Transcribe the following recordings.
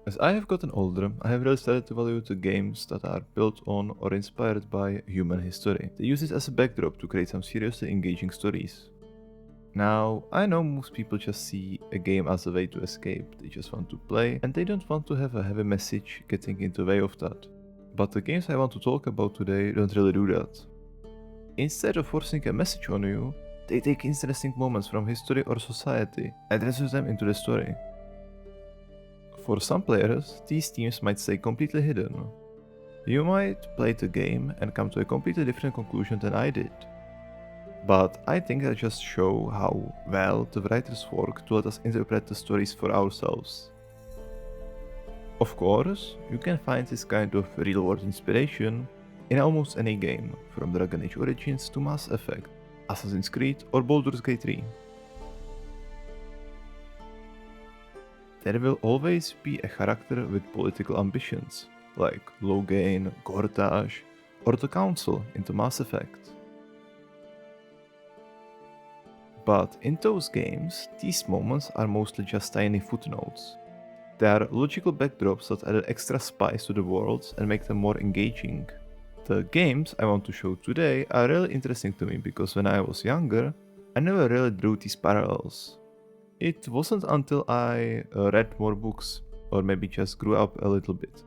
As I have gotten older, I have really started to value the games that are built on or inspired by human history. They use it as a backdrop to create some seriously engaging stories. Now, I know most people just see a game as a way to escape, they just want to play and they don't want to have a heavy message getting in the way of that. But the games I want to talk about today don't really do that. Instead of forcing a message on you, they take interesting moments from history or society and insert them into the story. For some players, these themes might stay completely hidden. You might play the game and come to a completely different conclusion than I did. But I think that just show how well the writers work to let us interpret the stories for ourselves. Of course, you can find this kind of real-world inspiration in almost any game, from Dragon Age Origins to Mass Effect, Assassin's Creed or Baldur's Gate 3. There will always be a character with political ambitions, like Loghain, Gortash, or the Council in the Mass Effect. But in those games, these moments are mostly just tiny footnotes. They are logical backdrops that add extra spice to the worlds and make them more engaging. The games I want to show today are really interesting to me because when I was younger, I never really drew these parallels. It wasn't until I read more books, or maybe just grew up a little bit,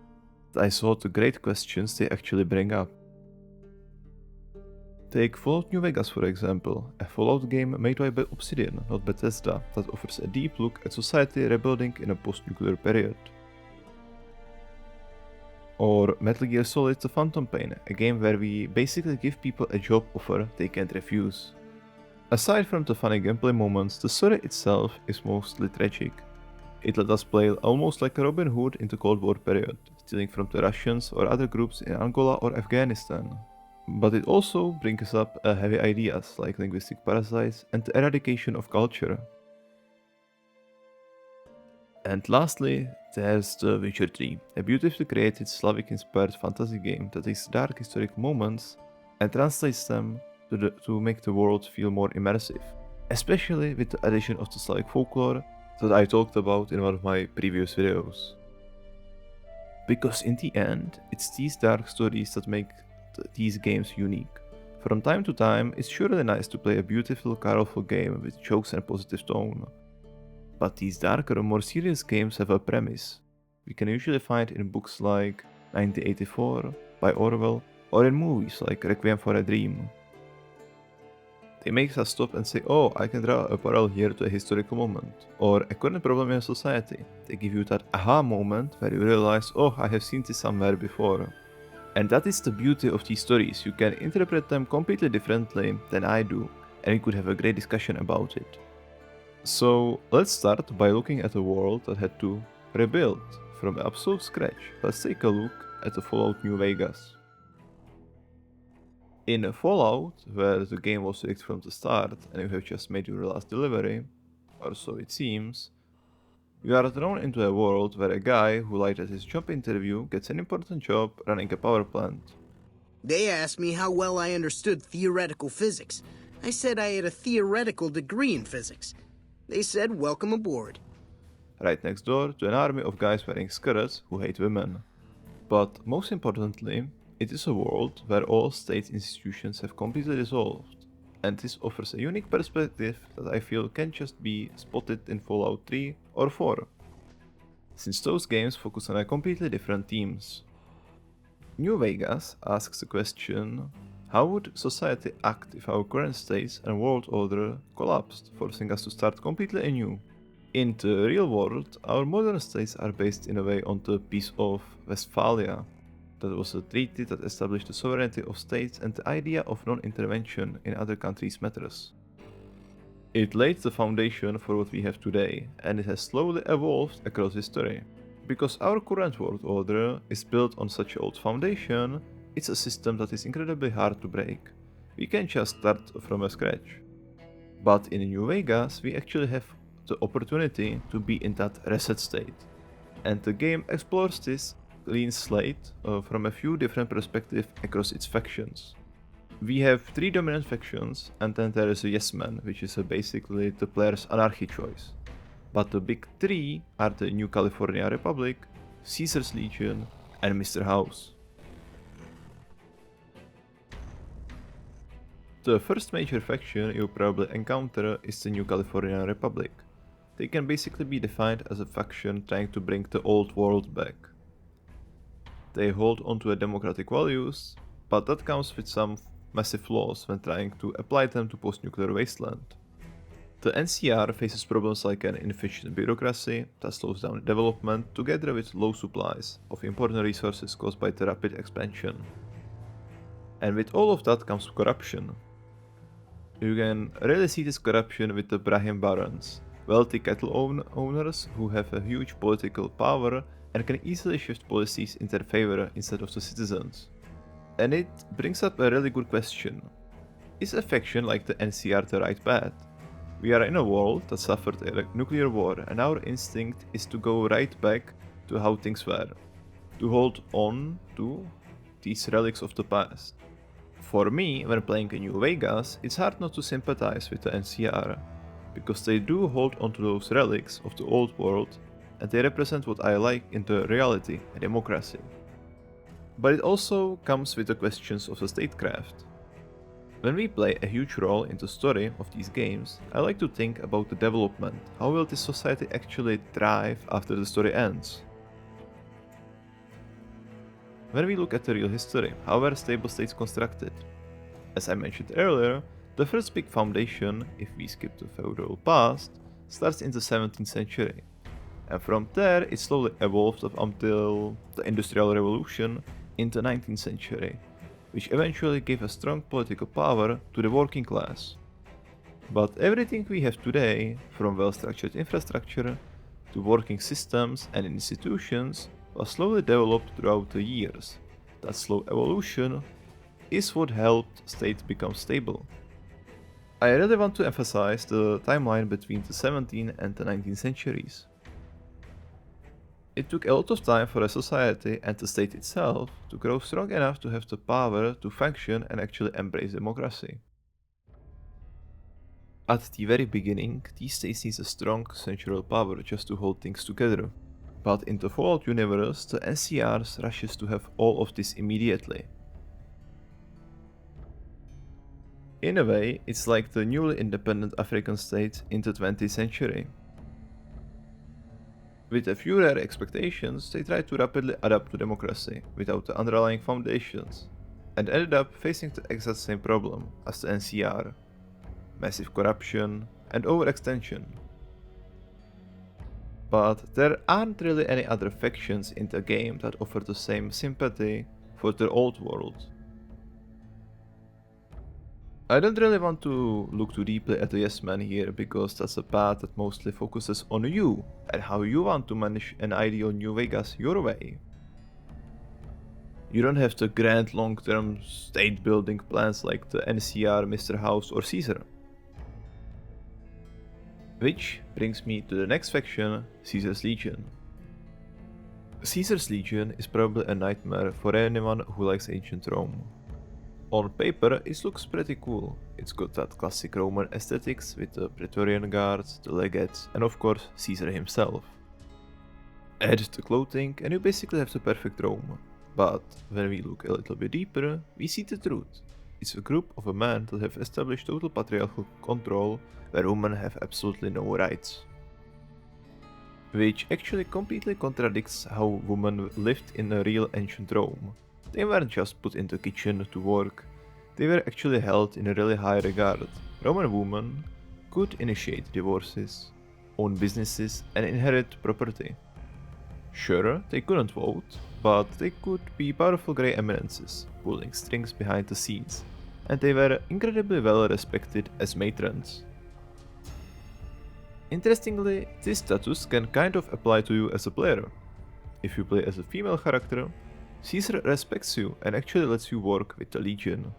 that I saw the great questions they actually bring up. Take Fallout New Vegas for example, a Fallout game made by Obsidian, not Bethesda, that offers a deep look at society rebuilding in a post-nuclear period. Or Metal Gear Solid The Phantom Pain, a game where we basically give people a job offer they can't refuse. Aside from the funny gameplay moments, the story itself is mostly tragic. It let us play almost like a Robin Hood in the Cold War period, stealing from the Russians or other groups in Angola or Afghanistan. But it also brings up heavy ideas like linguistic parasites and the eradication of culture. And lastly, there's The Witcher 3, a beautifully created Slavic-inspired fantasy game that takes dark historic moments and translates them to make the world feel more immersive, especially with the addition of the Slavic folklore that I talked about in one of my previous videos. Because in the end, it's these dark stories that make these games unique. From time to time, it's surely nice to play a beautiful, colorful game with jokes and positive tone. But these darker, more serious games have a premise. We can usually find in books like 1984 by Orwell or in movies like Requiem for a Dream. They make us stop and say, oh, I can draw a parallel here to a historical moment, or a current problem in society. They give you that aha moment where you realize, oh, I have seen this somewhere before. And that is the beauty of these stories, you can interpret them completely differently than I do, and we could have a great discussion about it. So let's start by looking at a world that had to rebuild from absolute scratch. Let's take a look at the Fallout New Vegas. In Fallout, where the game was rigged from the start and you have just made your last delivery, or so it seems, you are thrown into a world where a guy who lied at his job interview gets an important job running a power plant. They asked me how well I understood theoretical physics. I said I had a theoretical degree in physics. They said, welcome aboard. Right next door to an army of guys wearing skirts who hate women. But most importantly, it is a world where all state institutions have completely dissolved, and this offers a unique perspective that I feel can just be spotted in Fallout 3 or 4, since those games focus on a completely different themes. New Vegas asks the question, how would society act if our current states and world order collapsed, forcing us to start completely anew? In the real world, our modern states are based in a way on the Peace of Westphalia. That was a treaty that established the sovereignty of states and the idea of non-intervention in other countries' matters. It laid the foundation for what we have today, and it has slowly evolved across history. Because our current world order is built on such an old foundation, it's a system that is incredibly hard to break. We can't just start from scratch. But in New Vegas, we actually have the opportunity to be in that reset state. And the game explores this clean slate from a few different perspectives across its factions. We have three dominant factions, and then there is a yes man, which is basically the player's anarchy choice. But the big three are the New California Republic, Caesar's Legion, and Mr. House. The first major faction you'll probably encounter is the New Californian Republic. They can basically be defined as a faction trying to bring the old world back. They hold onto their democratic values, but that comes with some massive flaws when trying to apply them to post-nuclear wasteland. The NCR faces problems like an inefficient bureaucracy that slows down development together with low supplies of important resources caused by the rapid expansion. And with all of that comes corruption. You can really see this corruption with the Brahim Barons, wealthy cattle owners who have a huge political power and can easily shift policies in their favor instead of the citizens. And it brings up a really good question. Is a faction like the NCR the right path? We are in a world that suffered a nuclear war, and our instinct is to go right back to how things were, to hold on to these relics of the past. For me, when playing in New Vegas, it's hard not to sympathize with the NCR, because they do hold onto those relics of the old world, and they represent what I like in the reality and democracy. But it also comes with the questions of the statecraft. When we play a huge role in the story of these games, I like to think about the development. How will this society actually thrive after the story ends? When we look at the real history, how were stable states constructed? As I mentioned earlier, the first big foundation, if we skip the feudal past, starts in the 17th century. And from there it slowly evolved up until the Industrial Revolution in the 19th century, which eventually gave a strong political power to the working class. But everything we have today, from well-structured infrastructure to working systems and institutions, was slowly developed throughout the years. That slow evolution is what helped states become stable. I really want to emphasize the timeline between the 17th and the 19th centuries. It took a lot of time for a society and the state itself to grow strong enough to have the power to function and actually embrace democracy. At the very beginning, these states need a strong central power just to hold things together. But in the Fallout universe, the NCRs rushes to have all of this immediately. In a way, it's like the newly independent African state in the 20th century. With a few rare expectations, they tried to rapidly adapt to democracy without the underlying foundations, and ended up facing the exact same problem as the NCR: massive corruption and overextension. But there aren't really any other factions in the game that offer the same sympathy for the old world. I don't really want to look too deeply at the Yes Man here, because that's a path that mostly focuses on you and how you want to manage an ideal New Vegas your way. You don't have the grand long-term state building plans like the NCR, Mr. House or Caesar. Which brings me to the next faction, Caesar's Legion. Caesar's Legion is probably a nightmare for anyone who likes ancient Rome. On paper, it looks pretty cool. It's got that classic Roman aesthetics with the Praetorian Guards, the legates, and of course Caesar himself. Add the clothing and you basically have the perfect Rome. But when we look a little bit deeper, we see the truth. It's a group of men that have established total patriarchal control where women have absolutely no rights. Which actually completely contradicts how women lived in a real ancient Rome. They weren't just put in the kitchen to work, they were actually held in a really high regard. Roman women could initiate divorces, own businesses and inherit property. Sure, they couldn't vote, but they could be powerful grey eminences, pulling strings behind the scenes, and they were incredibly well respected as matrons. Interestingly, this status can kind of apply to you as a player. If you play as a female character, Caesar respects you and actually lets you work with the Legion.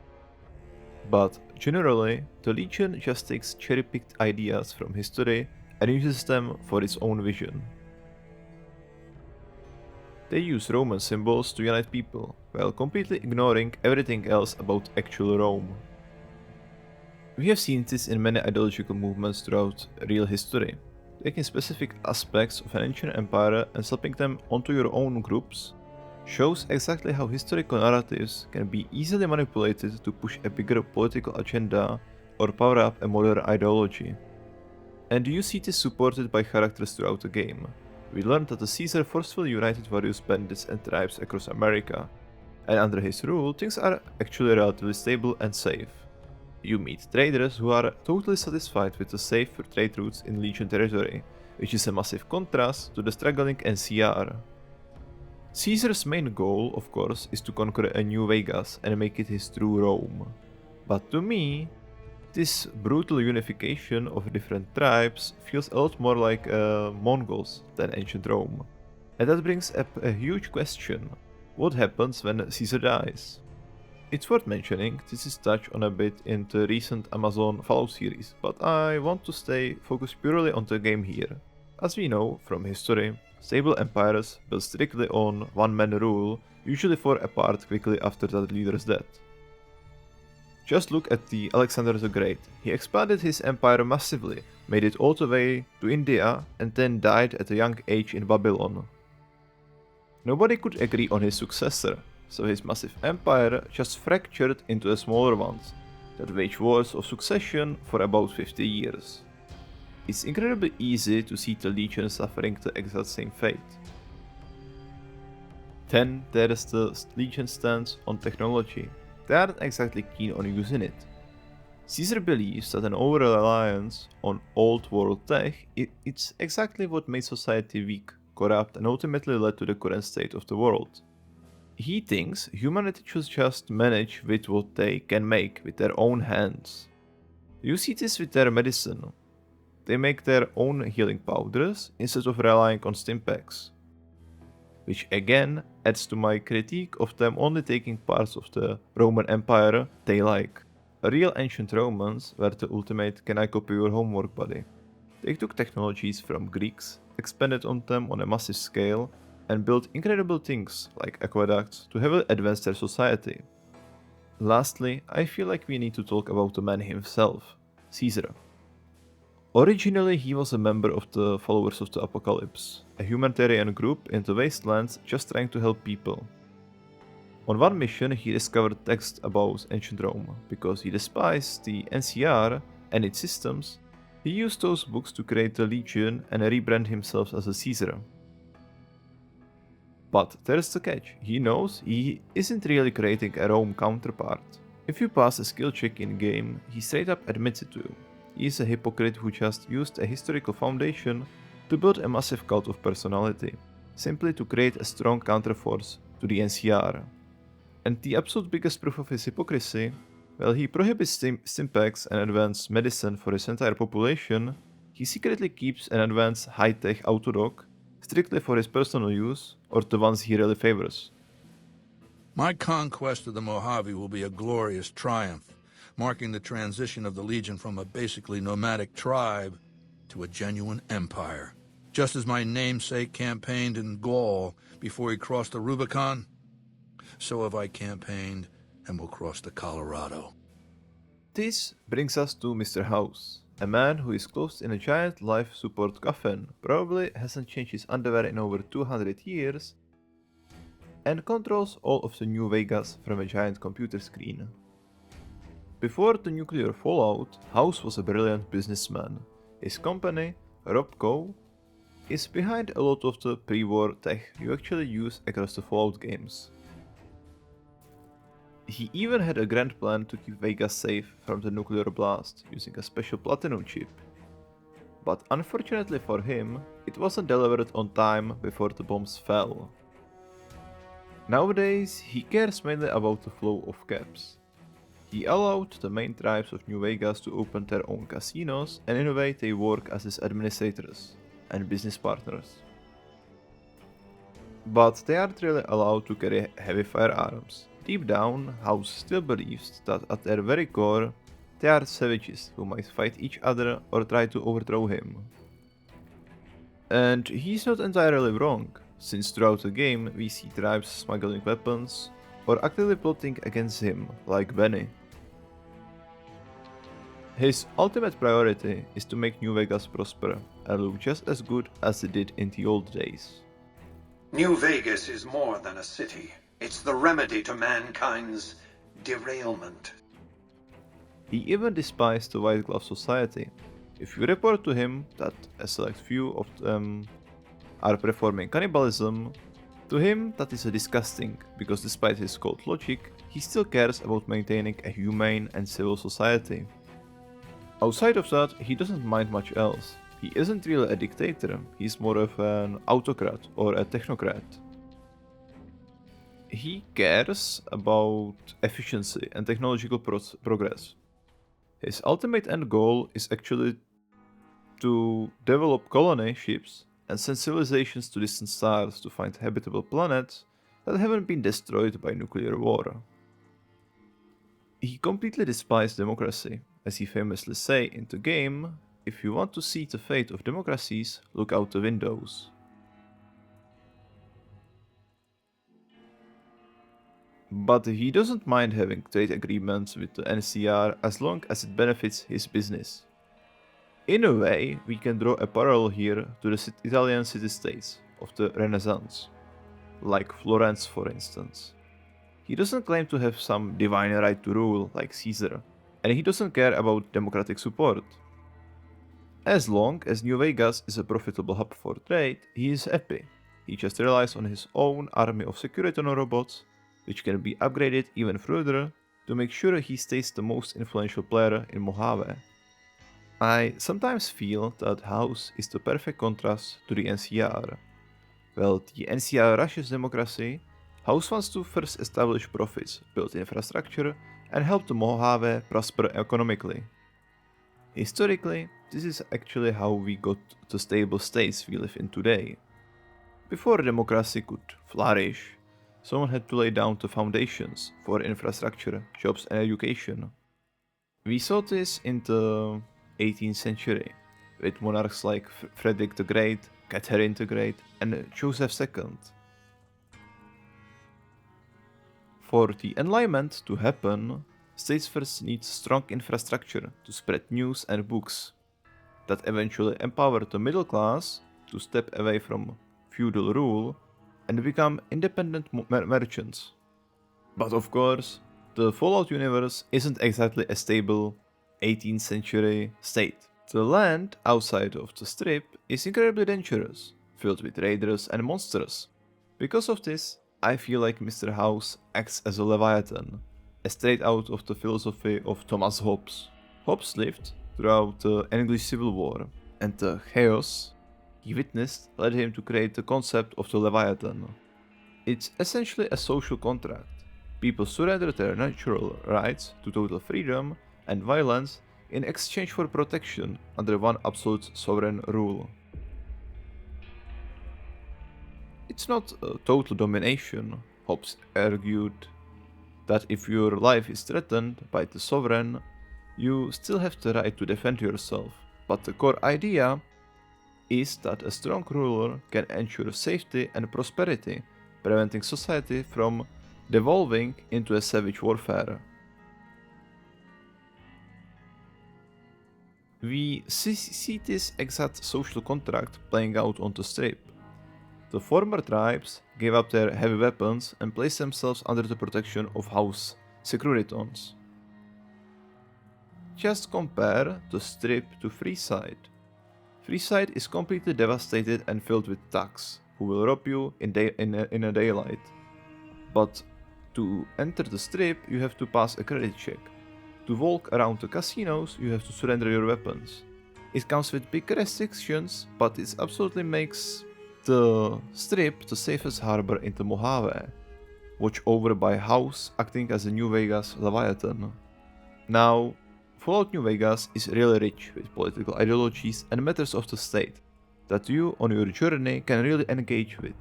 But generally, the Legion just takes cherry-picked ideas from history and uses them for its own vision. They use Roman symbols to unite people, while completely ignoring everything else about actual Rome. We have seen this in many ideological movements throughout real history. taking specific aspects of an ancient empire and slapping them onto your own groups shows exactly how historical narratives can be easily manipulated to push a bigger political agenda or power up a modern ideology. And you see this supported by characters throughout the game. We learned that the Caesar forcefully united various bandits and tribes across America, and under his rule things are actually relatively stable and safe. You meet traders who are totally satisfied with the safe trade routes in Legion territory, which is a massive contrast to the struggling NCR. Caesar's main goal, of course, is to conquer a new Vegas and make it his true Rome. But to me, this brutal unification of different tribes feels a lot more like Mongols than ancient Rome. And that brings up a huge question: what happens when Caesar dies? It's worth mentioning, this is touched on a bit in the recent Amazon Fallout series, but I want to stay focused purely on the game here. As we know from history, stable empires built strictly on one-man rule usually fall apart quickly after that leader's death. Just look at the Alexander the Great. He expanded his empire massively, made it all the way to India, and then died at a young age in Babylon. Nobody could agree on his successor, so his massive empire just fractured into smaller ones that waged wars of succession for about 50 years. It's incredibly easy to see the Legion suffering the exact same fate. Then there's the Legion stance on technology. They aren't exactly keen on using it. Caesar believes that an over-reliance on old world tech it's exactly what made society weak, corrupt, and ultimately led to the current state of the world. He thinks humanity should just manage with what they can make with their own hands. You see this with their medicine. They make their own healing powders instead of relying on stimpaks. Which again adds to my critique of them only taking parts of the Roman Empire they like. Real ancient Romans were the ultimate can I copy your homework buddy. They took technologies from Greeks, expanded on them on a massive scale, and built incredible things like aqueducts to heavily advance their society. Lastly, I feel like we need to talk about the man himself, Caesar. Originally, he was a member of the Followers of the Apocalypse, a humanitarian group in the wastelands just trying to help people. On one mission, he discovered texts about ancient Rome. Because he despised the NCR and its systems, he used those books to create the Legion and rebrand himself as a Caesar. But there's the catch, he knows he isn't really creating a Rome counterpart. If you pass a skill check in-game, he straight up admits it to you. He is a hypocrite who just used a historical foundation to build a massive cult of personality, simply to create a strong counterforce to the NCR. And the absolute biggest proof of his hypocrisy, while he prohibits stimpaks and advanced medicine for his entire population, he secretly keeps an advanced high-tech autodoc strictly for his personal use or the ones he really favors. My conquest of the Mojave will be a glorious triumph, marking the transition of the Legion from a basically nomadic tribe to a genuine empire. Just as my namesake campaigned in Gaul before he crossed the Rubicon, so have I campaigned and will cross the Colorado. This brings us to Mr. House, a man who is closed in a giant life support coffin, probably hasn't changed his underwear in over 200 years, and controls all of the New Vegas from a giant computer screen. Before the nuclear fallout, House was a brilliant businessman. His company, Robco, is behind a lot of the pre-war tech you actually use across the Fallout games. He even had a grand plan to keep Vegas safe from the nuclear blast using a special platinum chip. But unfortunately for him, it wasn't delivered on time before the bombs fell. Nowadays, he cares mainly about the flow of caps. He allowed the main tribes of New Vegas to open their own casinos, and in a way they work as his administrators and business partners. But they aren't really allowed to carry heavy firearms. Deep down, House still believes that at their very core, they are savages who might fight each other or try to overthrow him. And he's not entirely wrong, since throughout the game we see tribes smuggling weapons or actively plotting against him, like Benny. His ultimate priority is to make New Vegas prosper and look just as good as it did in the old days. New Vegas is more than a city. It's the remedy to mankind's derailment. He even despised the White Glove Society. If you report to him that a select few of them are performing cannibalism, to him that is disgusting, because despite his cold logic, he still cares about maintaining a humane and civil society. Outside of that, he doesn't mind much else. He isn't really a dictator, he's more of an autocrat or a technocrat. He cares about efficiency and technological progress. His ultimate end goal is actually to develop colony ships and send civilizations to distant stars to find habitable planets that haven't been destroyed by nuclear war. He completely despised democracy, as he famously say in the game, if you want to see the fate of democracies, look out the windows. But he doesn't mind having trade agreements with the NCR as long as it benefits his business. In a way, we can draw a parallel here to the Italian city-states of the Renaissance, like Florence for instance. He doesn't claim to have some divine right to rule like Caesar, and he doesn't care about democratic support. As long as New Vegas is a profitable hub for trade, he is happy. He just relies on his own army of security robots, which can be upgraded even further to make sure he stays the most influential player in Mojave. I sometimes feel that House is the perfect contrast to the NCR. While the NCR rushes democracy, House wants to first establish profits, build infrastructure, and help the Mojave prosper economically. Historically, this is actually how we got the stable states we live in today. Before democracy could flourish, someone had to lay down the foundations for infrastructure, jobs, and education. We saw this in the 18th century, with monarchs like Frederick the Great, Catherine the Great, and Joseph II. For the Enlightenment to happen, states first need strong infrastructure to spread news and books, that eventually empower the middle class to step away from feudal rule and become independent merchants. But of course, the Fallout universe isn't exactly a stable 18th century state. The land outside of the Strip is incredibly dangerous, filled with raiders and monsters. Because of this, I feel like Mr. House acts as a leviathan, a straight out of the philosophy of Thomas Hobbes. Hobbes lived throughout the English Civil War, and the chaos he witnessed led him to create the concept of the leviathan. It's essentially a social contract. People surrender their natural rights to total freedom and violence in exchange for protection under one absolute sovereign rule. It's not a total domination. Hobbes argued that if your life is threatened by the sovereign, you still have the right to defend yourself, but the core idea is that a strong ruler can ensure safety and prosperity, preventing society from devolving into a savage warfare. We see this exact social contract playing out on the Strip. The former tribes gave up their heavy weapons and placed themselves under the protection of House Securitons. Just compare the Strip to Freeside. Freeside is completely devastated and filled with thugs, who will rob you in a daylight. But to enter the Strip, you have to pass a credit check. To walk around the casinos, you have to surrender your weapons. It comes with big restrictions, but it absolutely makes the Strip the safest harbor in the Mojave, watched over by House acting as a New Vegas Leviathan. Now, Fallout New Vegas is really rich with political ideologies and matters of the state that you on your journey can really engage with,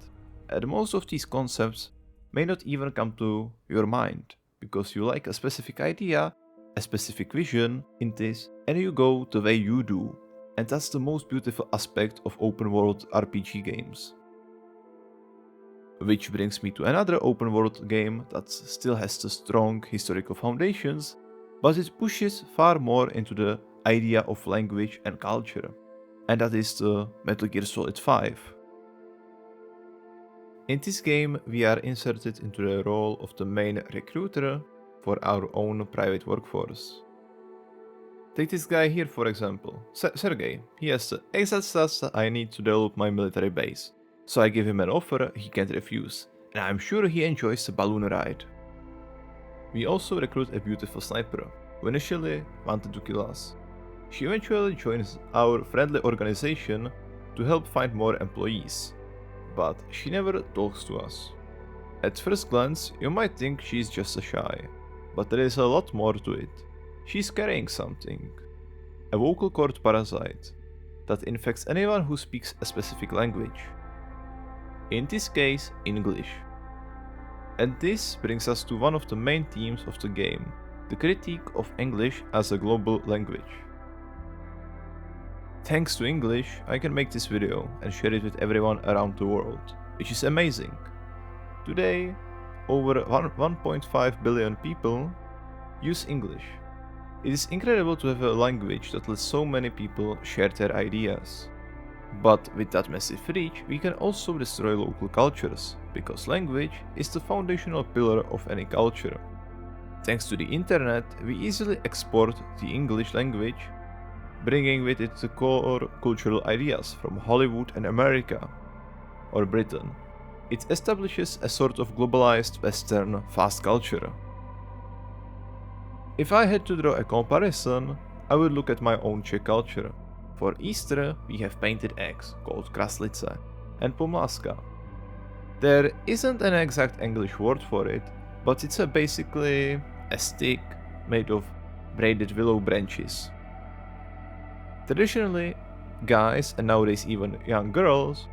and most of these concepts may not even come to your mind, because you like a specific idea, a specific vision in this, and you go the way you do. And that's the most beautiful aspect of open world RPG games. Which brings me to another open world game that still has the strong historical foundations, but it pushes far more into the idea of language and culture, and that is the Metal Gear Solid 5. In this game, we are inserted into the role of the main recruiter for our own private workforce. Take this guy here for example, Sergey. He has the exact stats that I need to develop my military base, so I give him an offer he can't refuse, and I'm sure he enjoys the balloon ride. We also recruit a beautiful sniper, who initially wanted to kill us. She eventually joins our friendly organization to help find more employees, but she never talks to us. At first glance, you might think she's just a shy, but there is a lot more to it. She's carrying something. A vocal cord parasite that infects anyone who speaks a specific language. In this case, English. And this brings us to one of the main themes of the game, the critique of English as a global language. Thanks to English, I can make this video and share it with everyone around the world, which is amazing. Today, over 1.5 billion people use English. It is incredible to have a language that lets so many people share their ideas. But with that massive reach, we can also destroy local cultures, because language is the foundational pillar of any culture. Thanks to the internet, we easily export the English language, bringing with it the core cultural ideas from Hollywood and America, or Britain. It establishes a sort of globalized Western fast culture. If I had to draw a comparison, I would look at my own Czech culture. For Easter, we have painted eggs, called kraslice, and pomlaska. There isn't an exact English word for it, but it's basically a stick made of braided willow branches. Traditionally, guys, and nowadays even young girls,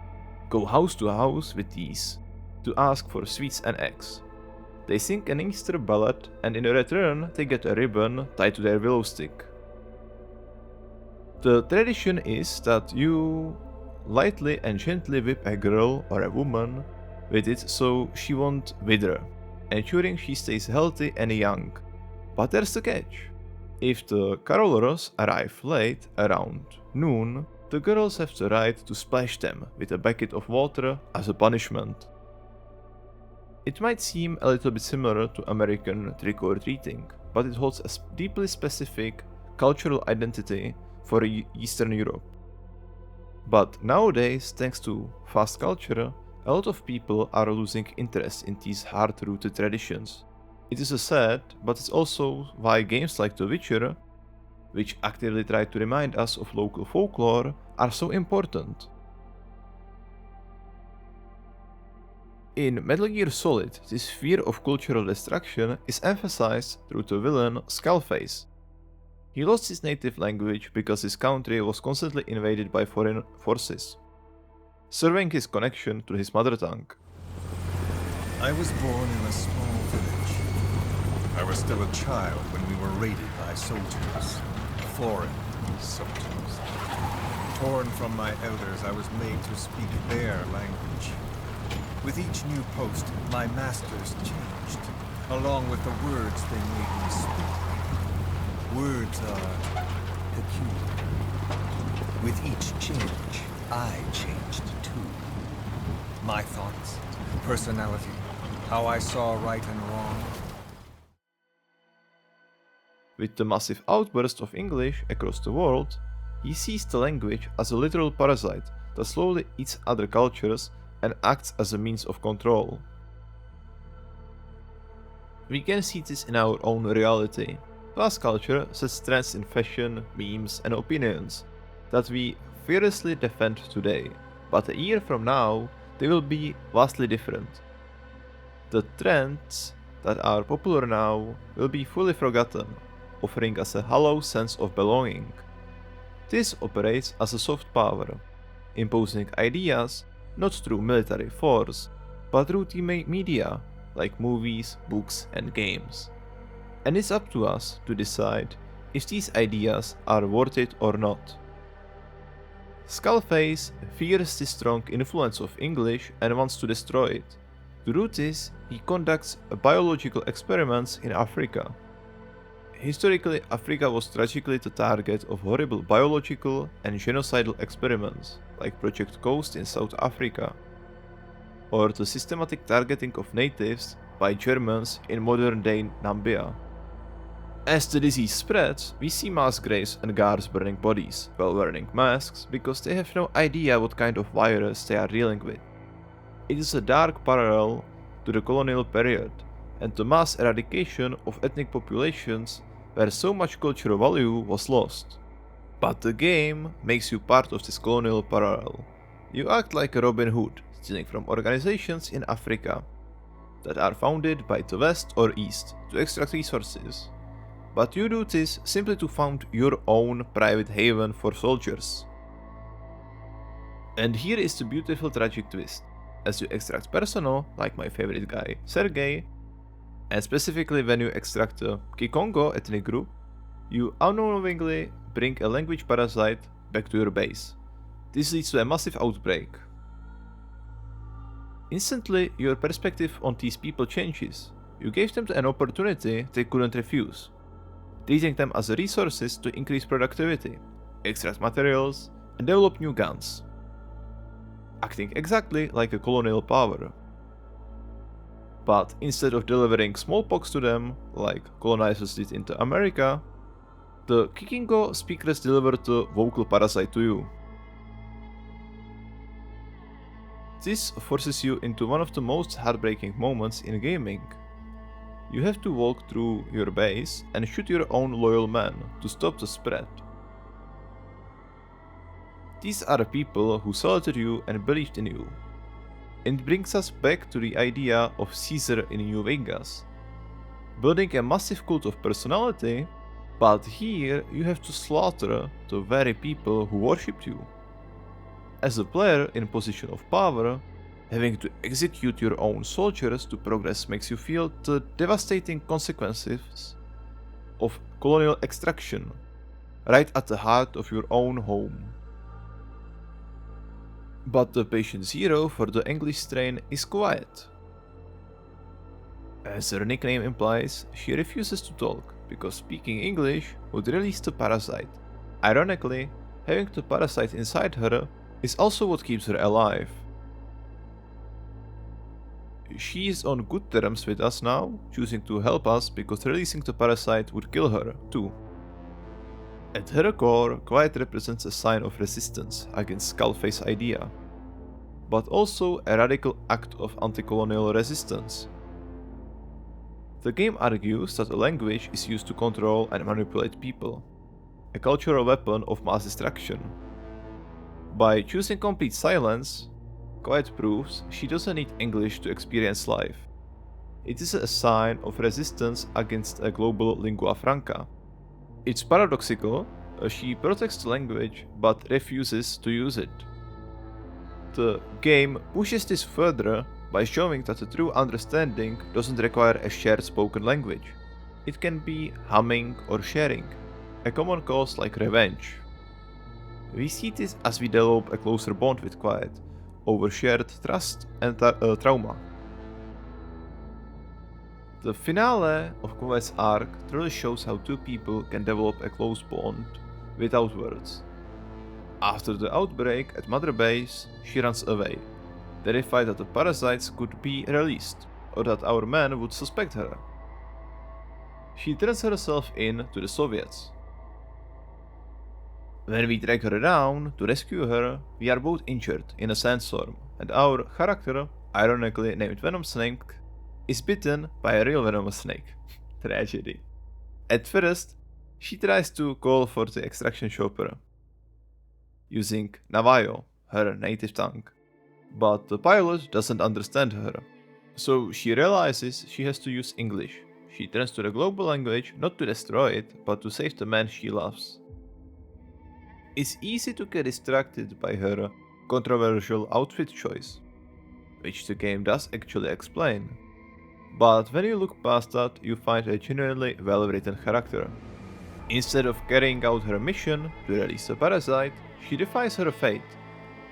go house to house with these to ask for sweets and eggs. They sing an Easter ballad, and in return they get a ribbon tied to their willow stick. The tradition is that you lightly and gently whip a girl or a woman with it so she won't wither, ensuring she stays healthy and young. But there's the catch. If the carolers arrive late, around noon, the girls have the right to splash them with a bucket of water as a punishment. It might seem a little bit similar to American trick-or-treating, but it holds a deeply specific cultural identity for Eastern Europe. But nowadays, thanks to fast culture, a lot of people are losing interest in these hard-rooted traditions. It is sad, but it's also why games like The Witcher, which actively try to remind us of local folklore, are so important. In Metal Gear Solid, this fear of cultural destruction is emphasized through the villain Skullface. He lost his native language because his country was constantly invaded by foreign forces, serving his connection to his mother tongue. I was born in a small village. I was still a child when we were raided by soldiers. Foreign soldiers. Torn from my elders, I was made to speak their language. With each new post, my masters changed, along with the words they made me speak. Words are peculiar. With each change, I changed too. My thoughts, personality, how I saw right and wrong. With the massive outburst of English across the world, he sees the language as a literal parasite that slowly eats other cultures and acts as a means of control. We can see this in our own reality. Fast culture sets trends in fashion, memes, and opinions that we fearlessly defend today, but a year from now they will be vastly different. The trends that are popular now will be fully forgotten, offering us a hollow sense of belonging. This operates as a soft power, imposing ideas not through military force, but through the media, like movies, books, and games. And it's up to us to decide if these ideas are worth it or not. Skullface fears the strong influence of English and wants to destroy it. To do this, he conducts biological experiments in Africa. Historically, Africa was tragically the target of horrible biological and genocidal experiments, like Project Ghost in South Africa, or the systematic targeting of natives by Germans in modern-day Namibia. As the disease spreads, we see mass graves and guards burning bodies while wearing masks because they have no idea what kind of virus they are dealing with. It is a dark parallel to the colonial period and the mass eradication of ethnic populations where so much cultural value was lost. But the game makes you part of this colonial parallel. You act like a Robin Hood, stealing from organizations in Africa that are founded by the West or East to extract resources. But you do this simply to found your own private haven for soldiers. And here is the beautiful tragic twist. As you extract personnel, like my favorite guy Sergei, and specifically when you extract the Kikongo ethnic group, you unknowingly bring a language parasite back to your base. This leads to a massive outbreak. Instantly, your perspective on these people changes. You gave them an opportunity they couldn't refuse, treating them as resources to increase productivity, extract materials, and develop new guns. Acting exactly like a colonial power. But instead of delivering smallpox to them, like colonizers did into America, the Kikongo speakers delivered the vocal parasite to you. This forces you into one of the most heartbreaking moments in gaming. You have to walk through your base and shoot your own loyal men to stop the spread. These are the people who saluted you and believed in you. It brings us back to the idea of Caesar in New Vegas, building a massive cult of personality, but here you have to slaughter the very people who worshipped you. As a player in position of power, having to execute your own soldiers to progress makes you feel the devastating consequences of colonial extraction, right at the heart of your own home. But the patient zero for the English strain is quiet. As her nickname implies, she refuses to talk because speaking English would release the parasite. Ironically, having the parasite inside her is also what keeps her alive. She is on good terms with us now, choosing to help us because releasing the parasite would kill her, too. At her core, Quiet represents a sign of resistance against Skullface idea, but also a radical act of anti-colonial resistance. The game argues that a language is used to control and manipulate people, a cultural weapon of mass destruction. By choosing complete silence, Quiet proves she doesn't need English to experience life. It is a sign of resistance against a global lingua franca. It's paradoxical, she protects the language but refuses to use it. The game pushes this further by showing that a true understanding doesn't require a shared spoken language. It can be humming or sharing, a common cause like revenge. We see this as we develop a closer bond with Quiet, over shared trust and trauma. The finale of Quiet's arc truly shows how two people can develop a close bond without words. After the outbreak at Mother Base, she runs away, terrified that the parasites could be released, or that our men would suspect her. She turns herself in to the Soviets. When we track her down to rescue her, we are both injured in a sandstorm, and our character, ironically named Venom Snake, is bitten by a real venomous snake. Tragedy. At first, she tries to call for the extraction chopper, using Navajo, her native tongue, but the pilot doesn't understand her, so she realizes she has to use English. She turns to the global language not to destroy it, but to save the man she loves. It's easy to get distracted by her controversial outfit choice, which the game does actually explain. But when you look past that, you find a genuinely well-written character. Instead of carrying out her mission to release the parasite, she defies her fate,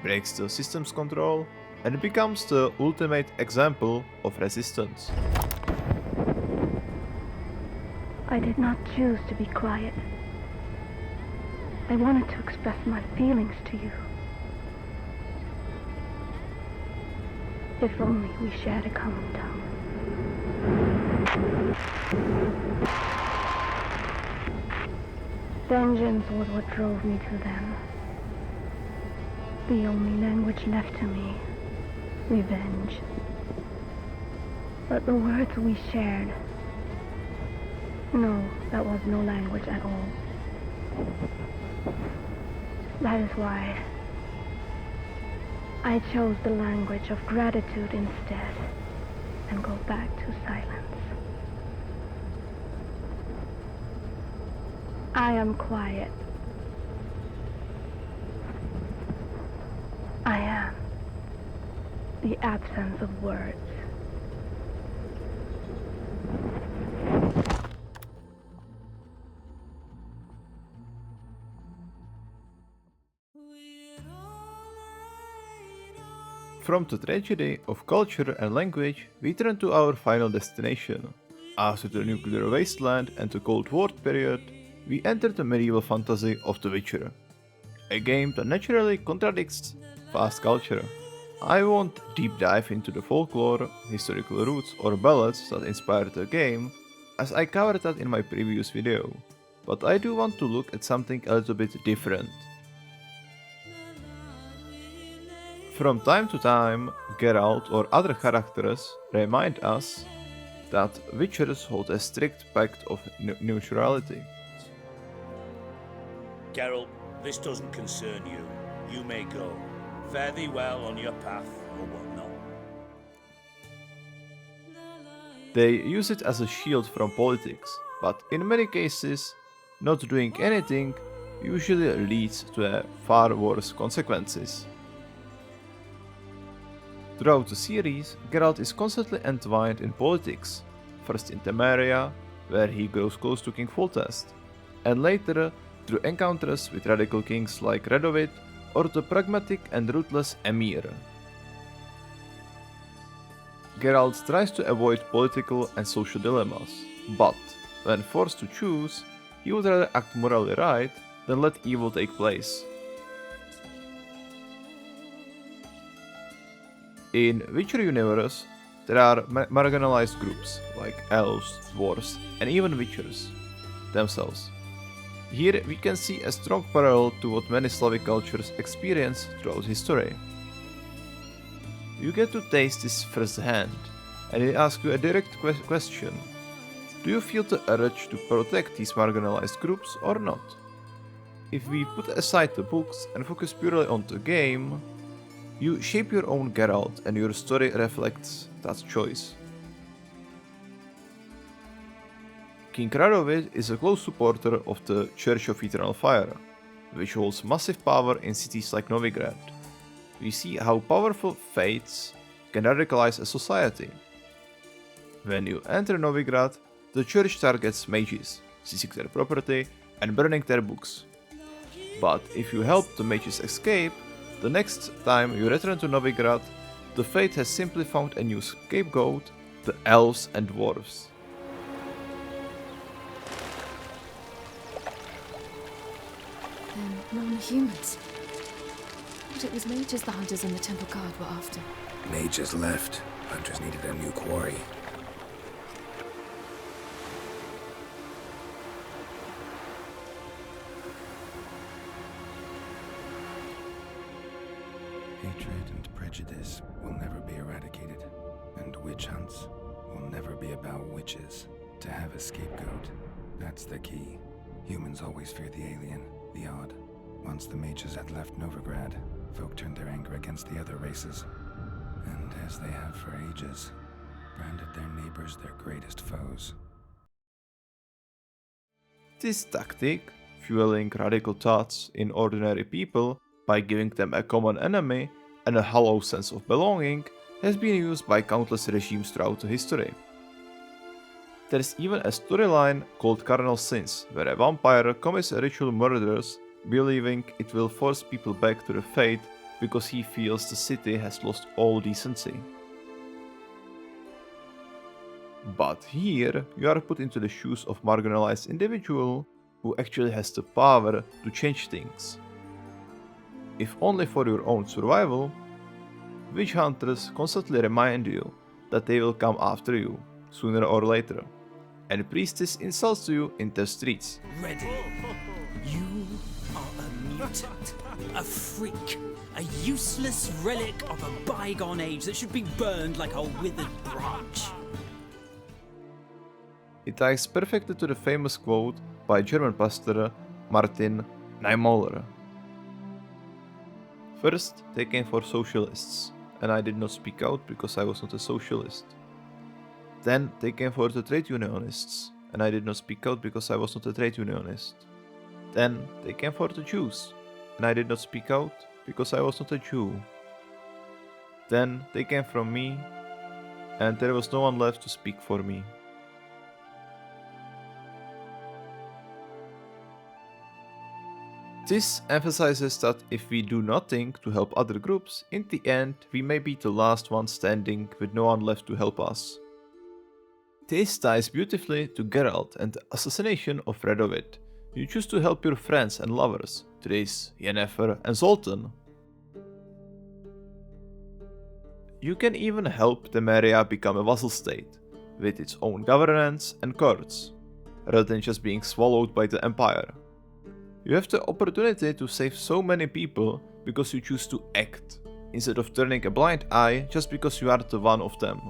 breaks the system's control, and becomes the ultimate example of resistance. I did not choose to be quiet. I wanted to express my feelings to you. If only we shared a common tongue. Vengeance was what drove me to them. The only language left to me, revenge. But the words we shared, no, that was no language at all. That is why I chose the language of gratitude instead and go back to silence. I am quiet. I am the absence of words. From the tragedy of culture and language, we turn to our final destination. After the nuclear wasteland and the Cold War period, we enter the medieval fantasy of The Witcher, a game that naturally contradicts fast culture. I won't deep dive into the folklore, historical roots or ballads that inspired the game, as I covered that in my previous video, but I do want to look at something a little bit different. From time to time, Geralt or other characters remind us that Witchers hold a strict pact of neutrality. Geralt, this doesn't concern you. You may go. Fare thee well on your path, or whatnot. They use it as a shield from politics, but in many cases, not doing anything usually leads to far worse consequences. Throughout the series, Geralt is constantly entwined in politics, first in Temeria, where he grows close to King Foltest, and later through encounters with radical kings like Radovid or the pragmatic and ruthless Emir. Geralt tries to avoid political and social dilemmas, but when forced to choose, he would rather act morally right than let evil take place. In Witcher universe, there are marginalized groups like elves, dwarves, and even Witchers themselves. Here we can see a strong parallel to what many Slavic cultures experience throughout history. You get to taste this firsthand, and it asks you a direct question. Do you feel the urge to protect these marginalized groups or not? If we put aside the books and focus purely on the game, you shape your own Geralt and your story reflects that choice. King Radovid is a close supporter of the Church of Eternal Fire, which holds massive power in cities like Novigrad. We see how powerful faiths can radicalize a society. When you enter Novigrad, the church targets mages, seizing their property and burning their books. But if you help the mages escape, the next time you return to Novigrad, the faith has simply found a new scapegoat, the elves and dwarves. Non-humans. But it was mages the hunters and the temple guard were after. Mages left. Hunters needed a new quarry. Hatred and prejudice will never be eradicated, and witch hunts will never be about witches. To have a scapegoat, that's the key. Humans always fear the alien, the odd. Once the mages had left Novigrad, folk turned their anger against the other races, and as they have for ages, branded their neighbors their greatest foes. This tactic, fueling radical thoughts in ordinary people by giving them a common enemy and a hollow sense of belonging, has been used by countless regimes throughout history. There's even a storyline called Carnal Sins, where a vampire commits ritual murders, believing it will force people back to the faith because he feels the city has lost all decency. But here, you are put into the shoes of marginalized individual who actually has the power to change things. If only for your own survival, witch hunters constantly remind you that they will come after you, sooner or later, and priestess insults you in the streets. Ready. You are a mutant, a freak, a useless relic of a bygone age that should be burned like a withered branch. It ties perfectly to the famous quote by German pastor Martin Niemöller. First, they came for socialists, and I did not speak out because I was not a socialist. Then they came for the trade unionists, and I did not speak out because I was not a trade unionist. Then they came for the Jews, and I did not speak out because I was not a Jew. Then they came from me, and there was no one left to speak for me. This emphasizes that if we do nothing to help other groups, in the end we may be the last one standing with no one left to help us. This ties beautifully to Geralt and the assassination of Radovid. You choose to help your friends and lovers, Triss, Yennefer and Zoltan. You can even help Temeria become a vassal state, with its own governance and courts, rather than just being swallowed by the Empire. You have the opportunity to save so many people because you choose to act, instead of turning a blind eye just because you are the one of them.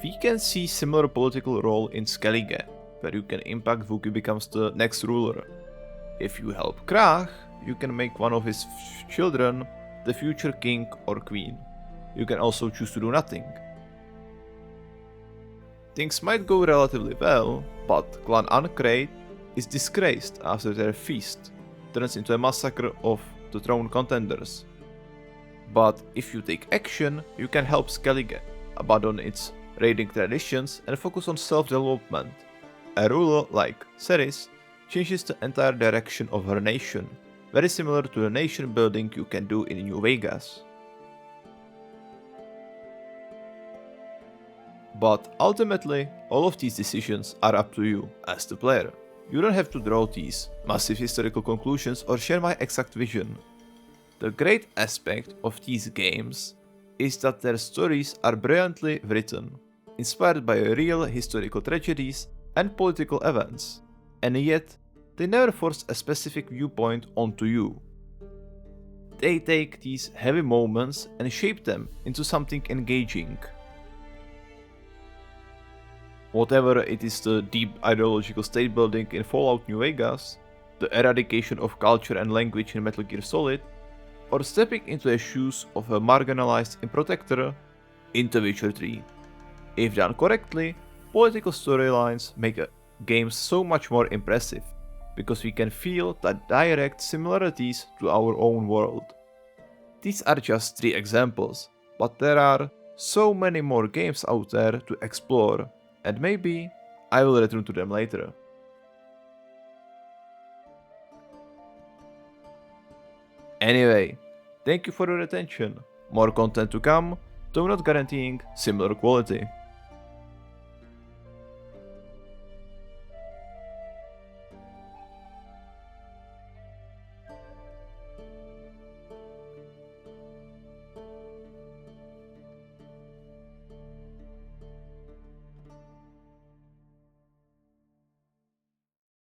We can see similar political role in Skellige, where you can impact who becomes the next ruler. If you help Krach, you can make one of his children the future king or queen. You can also choose to do nothing. Things might go relatively well, but Clan Ancrate is disgraced after their feast turns into a massacre of the throne contenders. But if you take action, you can help Skellige abandon its raiding traditions and focus on self-development. A ruler like Ceres changes the entire direction of her nation, very similar to the nation building you can do in New Vegas. But ultimately, all of these decisions are up to you as the player. You don't have to draw these massive historical conclusions or share my exact vision. The great aspect of these games is that their stories are brilliantly written, inspired by real historical tragedies and political events, and yet they never force a specific viewpoint onto you. They take these heavy moments and shape them into something engaging. Whatever it is, the deep ideological state building in Fallout New Vegas, the eradication of culture and language in Metal Gear Solid, or stepping into the shoes of a marginalized Protector in The Witcher 3. If done correctly, political storylines make games so much more impressive, because we can feel the direct similarities to our own world. These are just 3 examples, but there are so many more games out there to explore, and maybe I will return to them later. Anyway, thank you for your attention. More content to come, though not guaranteeing similar quality.